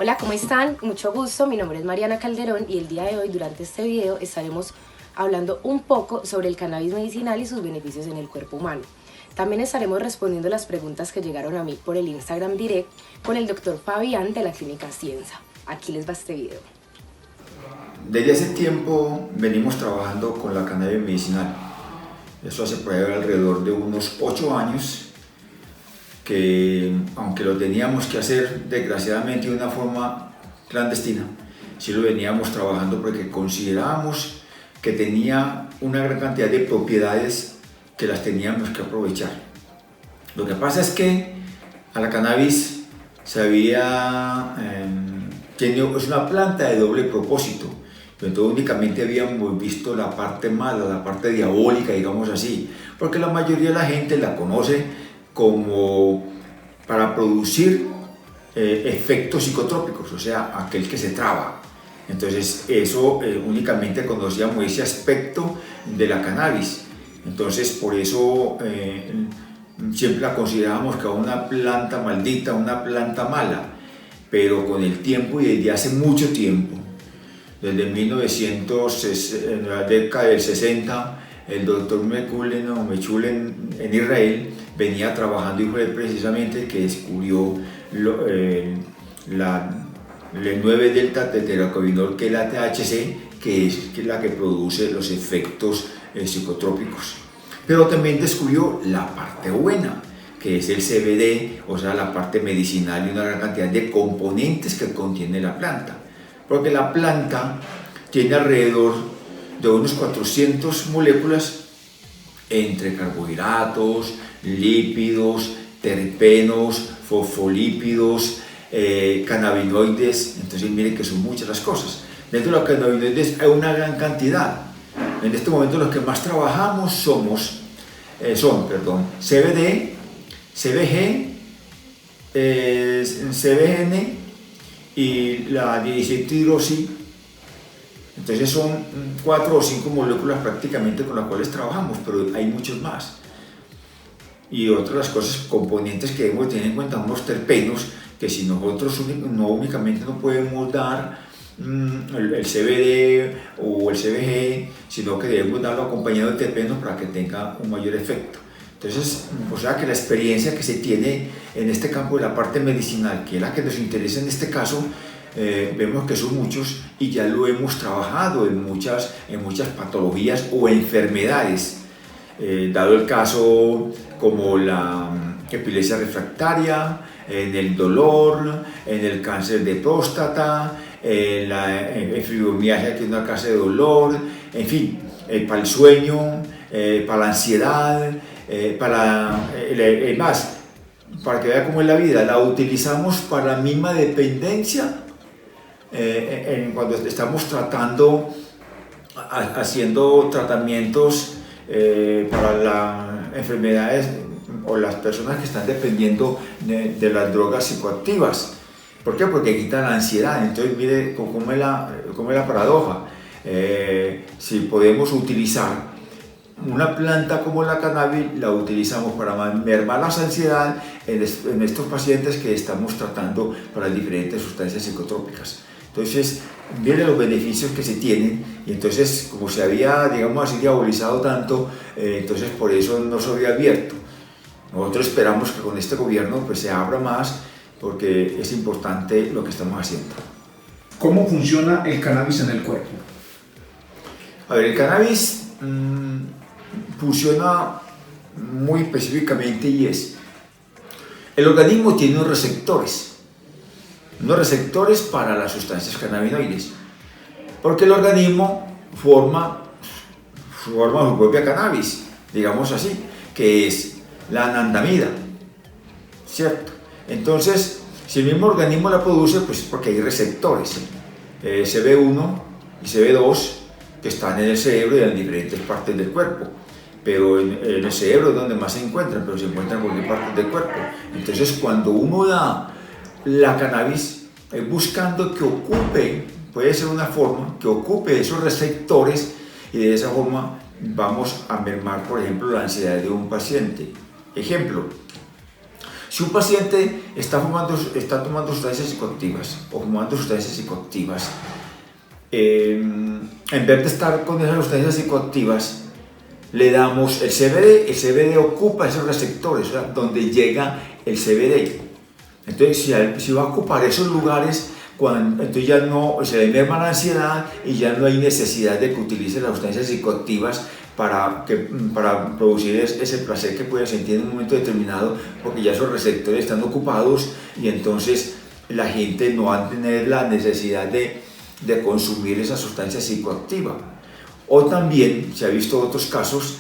Hola, ¿cómo están? Mucho gusto, mi nombre es Mariana Calderón y el día de hoy, durante este video, estaremos hablando un poco sobre el cannabis medicinal y sus beneficios en el cuerpo humano. También estaremos respondiendo las preguntas que llegaron a mí por el Instagram Direct con el Dr. Fabián de la Clínica Cienza. Aquí les va este video. Desde hace tiempo venimos trabajando con la cannabis medicinal. Eso hace por ahí alrededor de unos 8 años que, aunque lo teníamos que hacer desgraciadamente de una forma clandestina, sí lo veníamos trabajando porque considerábamos que tenía una gran cantidad de propiedades que las teníamos que aprovechar. Lo que pasa es que a la cannabis es una planta de doble propósito. Entonces únicamente habíamos visto la parte mala, la parte diabólica, digamos así, porque la mayoría de la gente la conoce como para producir efectos psicotrópicos, o sea, aquel que se traba. Entonces eso únicamente conocíamos ese aspecto de la cannabis. Entonces por eso siempre la considerábamos como una planta maldita, una planta mala, pero con el tiempo y desde hace mucho tiempo, desde 1960, en la década del 60, el doctor Mechulen en Israel venía trabajando y fue precisamente que descubrió el 9-delta-tetracannabinol, que es la THC, que es la que produce los efectos psicotrópicos. Pero también descubrió la parte buena, que es el CBD, o sea, la parte medicinal y una gran cantidad de componentes que contiene la planta. Porque la planta tiene alrededor de unos 400 moléculas entre carbohidratos, lípidos, terpenos, fosfolípidos, cannabinoides. Entonces miren que son muchas las cosas. Dentro de los cannabinoides hay una gran cantidad. En este momento los que más trabajamos son CBD, CBG, CBN y la 17-hidroxi. Entonces son 4 o 5 moléculas prácticamente con las cuales trabajamos, pero hay muchos más. Y otras cosas, componentes que debemos tener en cuenta, unos terpenos, que si nosotros únicamente no podemos dar el CBD o el CBG, sino que debemos darlo acompañado de terpenos para que tenga un mayor efecto. Entonces, o sea que la experiencia que se tiene en este campo de la parte medicinal, que es la que nos interesa en este caso, vemos que son muchos y ya lo hemos trabajado en muchas patologías o enfermedades, dado el caso como la epilepsia refractaria, en el dolor, en el cáncer de próstata, en la fibromialgia, que es una clase de dolor, en fin, para el sueño, para la ansiedad, para que vea cómo es la vida, la utilizamos para la misma dependencia cuando estamos haciendo tratamientos para las enfermedades o las personas que están dependiendo de las drogas psicoactivas. ¿Por qué? Porque quitan la ansiedad. Entonces mire cómo es la paradoja. Si podemos utilizar una planta como la cannabis, la utilizamos para mermar la ansiedad en estos pacientes que estamos tratando para diferentes sustancias psicotrópicas. Entonces, miren los beneficios que se tienen, y entonces, como se había, digamos así, diabolizado tanto, entonces por eso no se había abierto. Nosotros esperamos que con este gobierno pues, se abra más, porque es importante lo que estamos haciendo. ¿Cómo funciona el cannabis en el cuerpo? A ver, el cannabis funciona muy específicamente y el organismo tiene unos receptores para las sustancias cannabinoides, porque el organismo forma su propia cannabis, digamos así, que es la anandamida, ¿cierto? Entonces, si el mismo organismo la produce, pues es porque hay receptores, CB1 y CB2, que están en el cerebro y en diferentes partes del cuerpo. Pero en el cerebro es donde más se encuentran, pero se encuentran en cualquier parte del cuerpo. Entonces, cuando uno da la cannabis, es buscando que ocupe, puede ser una forma, que ocupe esos receptores, y de esa forma vamos a mermar, por ejemplo, la ansiedad de un paciente. Ejemplo, Si un paciente está tomando sustancias psicoactivas o fumando sustancias psicoactivas, en vez de estar con esas sustancias psicoactivas, le damos el CBD. El CBD ocupa esos receptores, o sea, donde llega el CBD. Entonces, si va a ocupar esos lugares, entonces ya no se le merma la ansiedad y ya no hay necesidad de que utilice las sustancias psicoactivas para producir ese placer que puede sentir en un momento determinado, porque ya esos receptores están ocupados y entonces la gente no va a tener la necesidad de consumir esa sustancia psicoactiva. O también se ha visto otros casos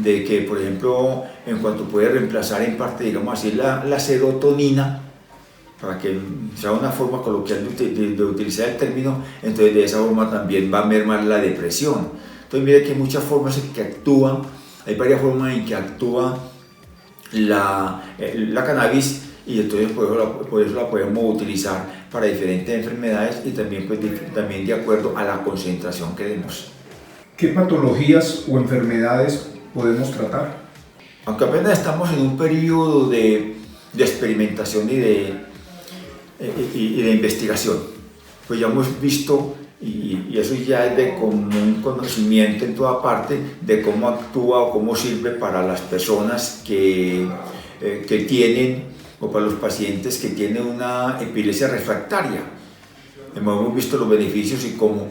de que, por ejemplo, en cuanto puede reemplazar en parte, digamos así, la serotonina, para que sea una forma coloquial de utilizar el término, entonces de esa forma también va a mermar la depresión. Entonces mire que hay muchas formas en que actúa, hay varias formas en que actúa la cannabis, y entonces por eso la podemos utilizar para diferentes enfermedades y también, también de acuerdo a la concentración que demos. ¿Qué patologías o enfermedades podemos tratar? Aunque apenas estamos en un periodo de experimentación y de investigación, pues ya hemos visto, y eso ya es de común conocimiento en toda parte, de cómo actúa o cómo sirve para las personas que tienen, o para los pacientes que tienen una epilepsia refractaria. Hemos visto los beneficios y cómo.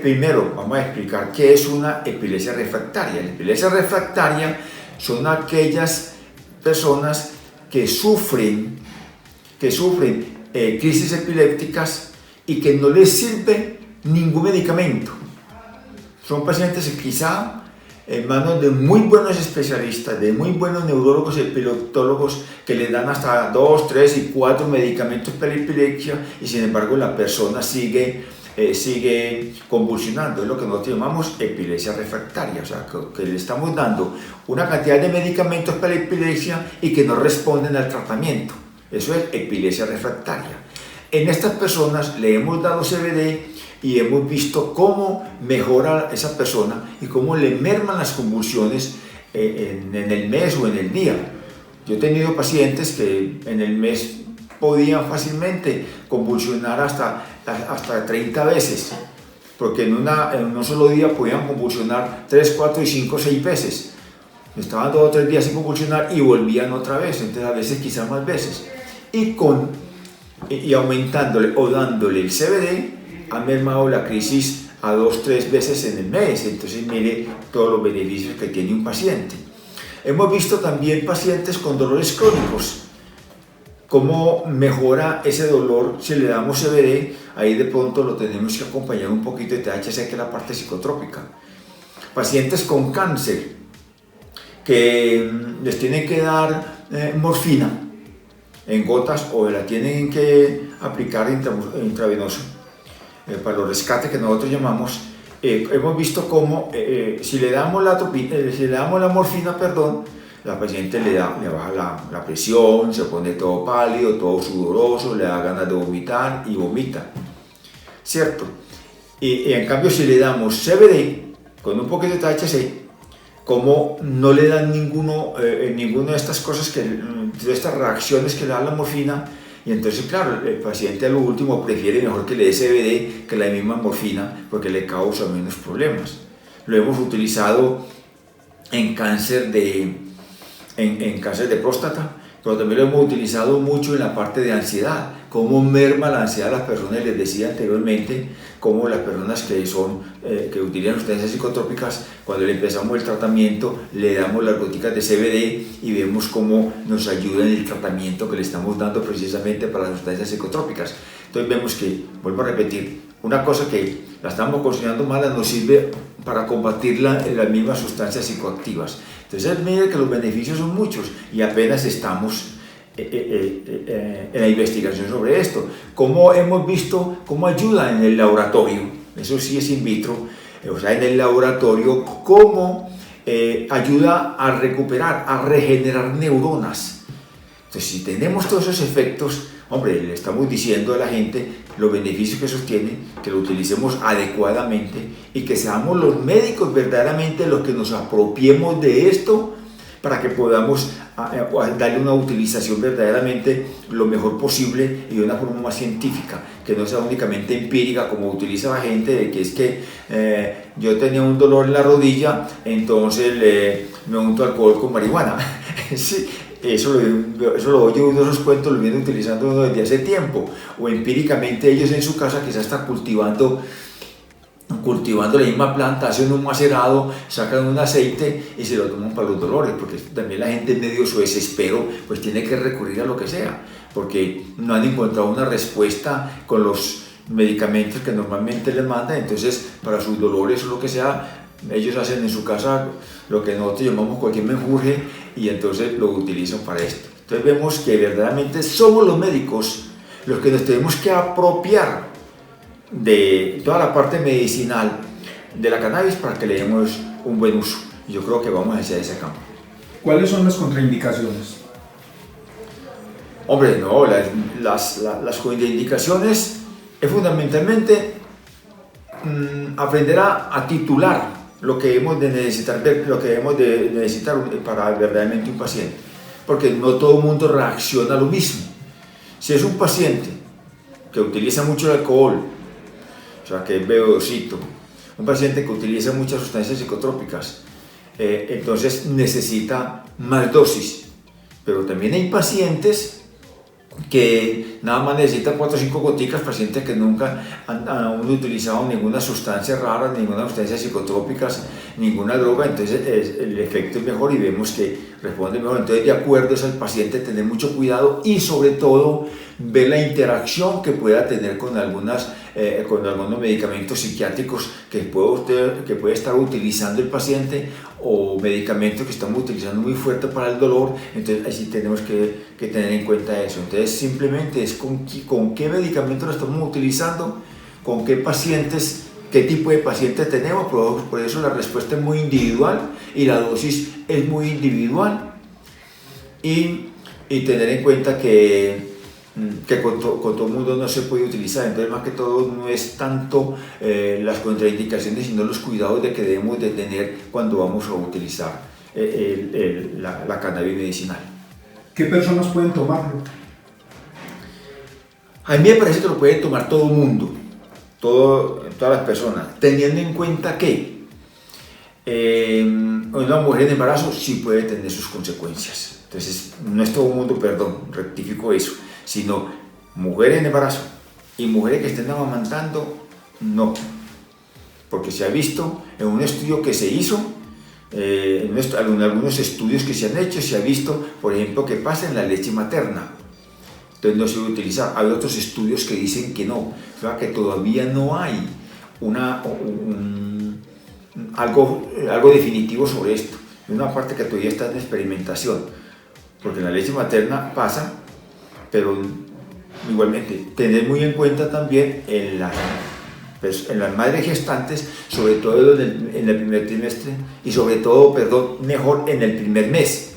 Primero vamos a explicar qué es una epilepsia refractaria. La epilepsia refractaria son aquellas personas que sufren crisis epilépticas y que no les sirve ningún medicamento. Son pacientes que quizá en manos de muy buenos especialistas, de muy buenos neurólogos y epileptólogos, que les dan hasta 2, 3 y 4 medicamentos para la epilepsia, y sin embargo la persona sigue convulsionando. Es lo que nosotros llamamos epilepsia refractaria, o sea, que le estamos dando una cantidad de medicamentos para la epilepsia y que no responden al tratamiento. Eso es epilepsia refractaria. En estas personas le hemos dado CBD y hemos visto cómo mejora esa persona y cómo le merman las convulsiones en el mes o en el día. Yo he tenido pacientes que en el mes podían fácilmente convulsionar hasta 30 veces, porque en un solo día podían convulsionar 3, 4 y 5, 6 veces. Estaban 2 o 3 días sin convulsionar y volvían otra vez, entonces a veces quizás más veces. Y aumentándole o dándole el CBD, ha mermado la crisis a 2, 3 veces en el mes. Entonces mire todos los beneficios que tiene un paciente. Hemos visto también pacientes con dolores crónicos, cómo mejora ese dolor si le damos CBD. Ahí de pronto lo tenemos que acompañar un poquito de THC, que es la parte psicotrópica. Pacientes con cáncer, que les tienen que dar morfina en gotas o la tienen que aplicar intravenoso para los rescates que nosotros llamamos. Hemos visto cómo si le damos la morfina, la paciente le baja la presión, se pone todo pálido, todo sudoroso, le da ganas de vomitar y vomita, ¿cierto? Y en cambio si le damos CBD con un poquito de THC, como no le dan ninguna de estas cosas, de estas reacciones que le da la morfina, y entonces claro, el paciente a lo último prefiere mejor que le dé CBD que la misma morfina, porque le causa menos problemas. Lo hemos utilizado en cáncer de próstata, pero también lo hemos utilizado mucho en la parte de ansiedad, cómo merma la ansiedad a las personas. Les decía anteriormente cómo las personas que utilizan sustancias psicotrópicas, cuando le empezamos el tratamiento, le damos las goticas de CBD y vemos cómo nos ayuda en el tratamiento que le estamos dando precisamente para las sustancias psicotrópicas. Entonces vemos que, vuelvo a repetir, una cosa que la estamos considerando mala nos sirve para combatirla en las mismas sustancias psicoactivas. Entonces mire que los beneficios son muchos y apenas estamos en la investigación sobre esto. Como hemos visto cómo ayuda en el laboratorio, eso sí es in vitro, o sea, en el laboratorio, cómo ayuda a recuperar, a regenerar neuronas. Entonces, si tenemos todos esos efectos, hombre, le estamos diciendo a la gente los beneficios que eso tiene, que lo utilicemos adecuadamente y que seamos los médicos verdaderamente los que nos apropiemos de esto para que podamos darle una utilización verdaderamente lo mejor posible y de una forma más científica, que no sea únicamente empírica como utiliza la gente, de que es que yo tenía un dolor en la rodilla, entonces me unto alcohol con marihuana. Sí, eso lo oye uno, esos cuentos los viene utilizando uno desde hace tiempo, o empíricamente ellos en su casa quizás están cultivando la misma planta, hacen un macerado, sacan un aceite y se lo toman para los dolores, porque también la gente en medio de su desespero pues tiene que recurrir a lo que sea, porque no han encontrado una respuesta con los medicamentos que normalmente les mandan. Entonces para sus dolores o lo que sea, ellos hacen en su casa lo que nosotros llamamos cualquier menjurje y entonces lo utilizan para esto. Entonces vemos que verdaderamente somos los médicos los que nos tenemos que apropiar de toda la parte medicinal de la cannabis para que le demos un buen uso. Yo creo que vamos hacia ese campo. ¿Cuáles son las contraindicaciones? Hombre, no, las contraindicaciones es fundamentalmente aprender a titular lo que hemos de necesitar, para verdaderamente un paciente, porque no todo el mundo reacciona a lo mismo. Si es un paciente que utiliza mucho el alcohol, o sea, que es bebedorcito, un paciente que utiliza muchas sustancias psicotrópicas, entonces necesita más dosis. Pero también hay pacientes que nada más necesitan 4 o 5 goticas, pacientes que nunca han utilizado ninguna sustancia rara, ninguna sustancia psicotrópicas, ninguna droga, entonces el efecto es mejor y vemos que responde mejor. Entonces, de acuerdo es al paciente tener mucho cuidado y sobre todo ver la interacción que pueda tener con algunos medicamentos psiquiátricos que puede estar utilizando el paciente, o medicamentos que estamos utilizando muy fuerte para el dolor. Entonces ahí sí tenemos que tener en cuenta eso. Entonces simplemente es con qué medicamento lo estamos utilizando, con qué pacientes, qué tipo de pacientes tenemos. Por eso la respuesta es muy individual y la dosis es muy individual, y tener en cuenta que con todo el mundo no se puede utilizar. Entonces, más que todo, no es tanto las contraindicaciones, sino los cuidados que debemos de tener cuando vamos a utilizar la cannabis medicinal. ¿Qué personas pueden tomarlo? A mí me parece que lo puede tomar todo el mundo, todas las personas, teniendo en cuenta que una mujer en embarazo sí puede tener sus consecuencias. Entonces, no es todo el mundo, rectifico eso, sino mujeres en embarazo y mujeres que estén amamantando, no. Porque se ha visto en un estudio que se hizo, en algunos estudios que se han hecho, se ha visto, por ejemplo, que pasa en la leche materna. Entonces no se debe utilizar. Hay otros estudios que dicen que no, o sea, que todavía no hay algo definitivo sobre esto. Es una parte que todavía está en experimentación, porque en la leche materna pasa, pero igualmente tener muy en cuenta también en las madres gestantes, sobre todo en el primer trimestre, y sobre todo, mejor en el primer mes,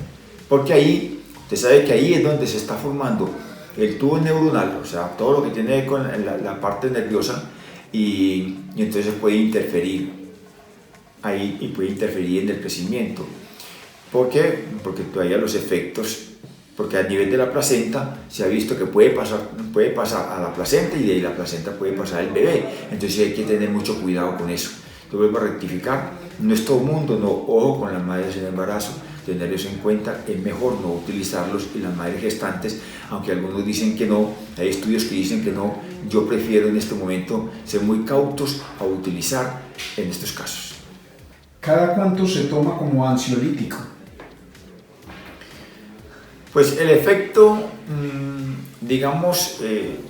porque ahí, usted sabe que ahí es donde se está formando el tubo neuronal, o sea, todo lo que tiene que ver con la parte nerviosa, y entonces puede interferir ahí y puede interferir en el crecimiento. ¿Por qué? Porque todavía los efectos, porque a nivel de la placenta se ha visto que puede pasar a la placenta, y de ahí la placenta puede pasar al bebé. Entonces hay que tener mucho cuidado con eso. Yo vuelvo a rectificar, no es todo el mundo, no, ojo con las madres en embarazo, tener eso en cuenta, es mejor no utilizarlos en las madres gestantes, aunque algunos dicen que no, hay estudios que dicen que no. Yo prefiero en este momento ser muy cautos a utilizar en estos casos. ¿Cada cuánto se toma como ansiolítico? Pues el efecto, digamos,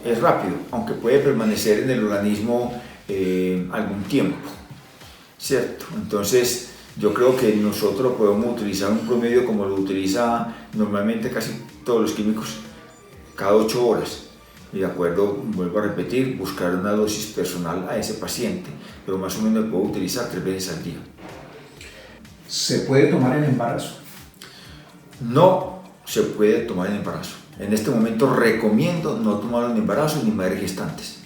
es rápido, aunque puede permanecer en el organismo algún tiempo, ¿cierto? Entonces, yo creo que nosotros podemos utilizar un promedio como lo utiliza normalmente casi todos los químicos, cada 8 horas. Y de acuerdo, vuelvo a repetir, buscar una dosis personal a ese paciente, pero más o menos lo puedo utilizar 3 veces al día. ¿Se puede tomar en embarazo? No se puede tomar en embarazo. En este momento recomiendo no tomarlo en embarazo ni madres gestantes.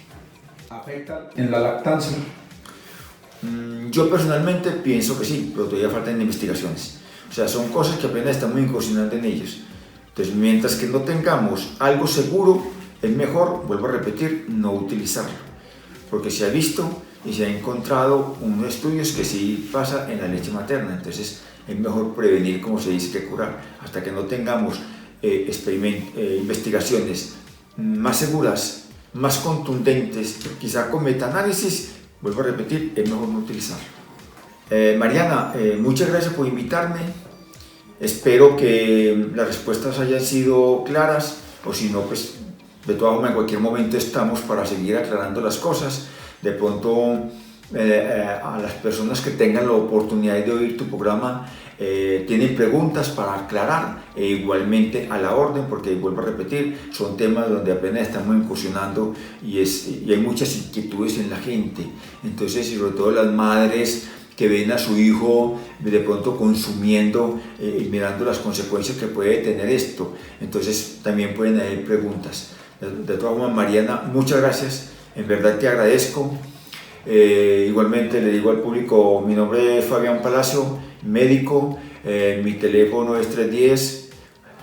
¿Afecta en la lactancia? Yo personalmente pienso que sí, pero todavía faltan investigaciones. O sea, son cosas que apenas estamos incursionando en ellas. Entonces, mientras que no tengamos algo seguro, es mejor, vuelvo a repetir, no utilizarlo. Porque se ha visto y se ha encontrado unos estudios que sí pasa en la leche materna. Entonces, es mejor prevenir, como se dice, que curar. Hasta que no tengamos investigaciones más seguras, más contundentes, quizá con metaanálisis, vuelvo a repetir, es mejor no utilizarlo. Mariana, muchas gracias por invitarme. Espero que las respuestas hayan sido claras, o si no, pues de todas formas en cualquier momento estamos para seguir aclarando las cosas. De pronto a las personas que tengan la oportunidad de oír tu programa tienen preguntas para aclarar, igualmente a la orden, porque vuelvo a repetir, son temas donde apenas estamos incursionando y hay muchas inquietudes en la gente. Entonces, y sobre todo las madres que ven a su hijo de pronto consumiendo y mirando las consecuencias que puede tener esto, entonces también pueden haber preguntas. De todas formas, Mariana, muchas gracias, en verdad te agradezco. Igualmente le digo al público, mi nombre es Fabián Palacio, médico, mi teléfono es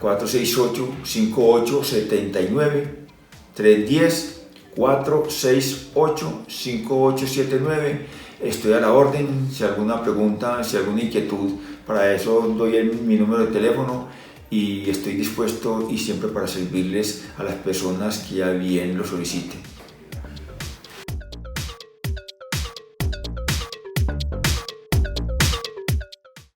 310-468-5879, 310-468-5879. Estoy a la orden, si alguna pregunta, si alguna inquietud, para eso doy mi número de teléfono y estoy dispuesto y siempre para servirles a las personas que a bien lo soliciten.